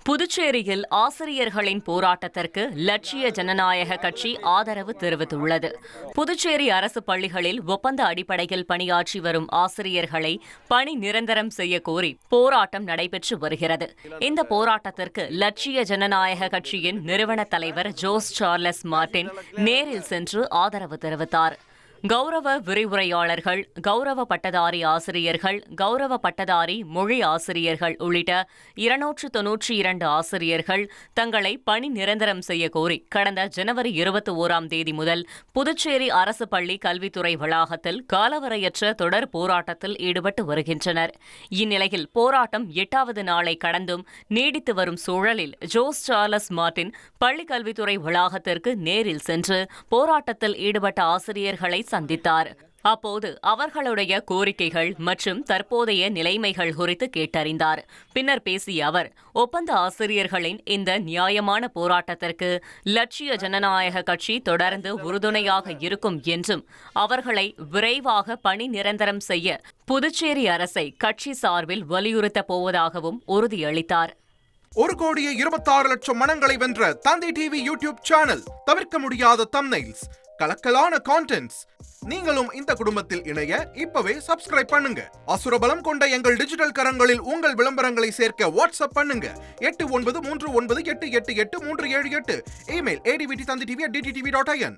புதுச்சேரியில் ஆசிரியர்களின் போராட்டத்திற்கு லட்சிய ஜனநாயக கட்சி ஆதரவு தெரிவித்துள்ளது. புதுச்சேரி அரசு பள்ளிகளில் ஒப்பந்த அடிப்படையில் பணியாற்றி வரும் ஆசிரியர்களை பணி நிரந்தரம் செய்ய கோரி போராட்டம் நடைபெற்று வருகிறது. இந்த போராட்டத்திற்கு லட்சிய ஜனநாயக கட்சியின் நிறுவன தலைவர் ஜோஸ் சார்லஸ் மார்டின் நேரில் சென்று ஆதரவு தெரிவித்தார். கௌரவ விரிவுரையாளர்கள், கௌரவ பட்டதாரி ஆசிரியர்கள், கௌரவ பட்டதாரி மொழி ஆசிரியர்கள் உள்ளிட்ட 292 ஆசிரியர்கள் தங்களை பணி நிரந்தரம் செய்ய கோரி கடந்த ஜனவரி 21ஆம் தேதி முதல் புதுச்சேரி அரசு பள்ளி கல்வித்துறை வளாகத்தில் காலவரையற்ற தொடர் போராட்டத்தில் ஈடுபட்டு வருகின்றனர். இந்நிலையில் போராட்டம் 8வது நாளை கடந்தும் நீடித்து வரும் சூழலில் ஜோஸ் சார்லஸ் மார்டின் பள்ளி கல்வித்துறை வளாகத்திற்கு நேரில் சென்று போராட்டத்தில் ஈடுபட்ட ஆசிரியர்களை சந்தித்தார். அப்போது அவர்களுடைய கோரிக்கைகள் மற்றும் தற்போதைய நிலைமைகள் குறித்து கேட்டறிந்தார். பின்னர் பேசிய அவர், ஒப்பந்த ஆசிரியர்களின் இந்த நியாயமான போராட்டத்திற்கு லட்சிய ஜனநாயக கட்சி தொடர்ந்து உறுதுணையாக இருக்கும் என்றும் அவர்களை விரைவாக பணி நிரந்தரம் செய்ய புதுச்சேரி அரசை கட்சி சார்பில் வலியுறுத்தப் போவதாகவும் உறுதியளித்தார். 1,26,00,000 மனங்களை வென்ற தந்தி டிவி யூடியூப் சேனல். தவிர்க்க முடியாத தம்ப்நெயில்ஸ், கலக்கலான கான்டென்ட்ஸ். நீங்களும் இந்த குடும்பத்தில் இணைய இப்பவே சப்ஸ்கிரைப் பண்ணுங்க. அசுரபலம் கொண்ட எங்கள் டிஜிட்டல் கரங்களில் உங்கள் விளம்பரங்களை சேர்க்க வாட்ஸ்அப் பண்ணுங்க. 8939888838. Email advttv@dttv.in.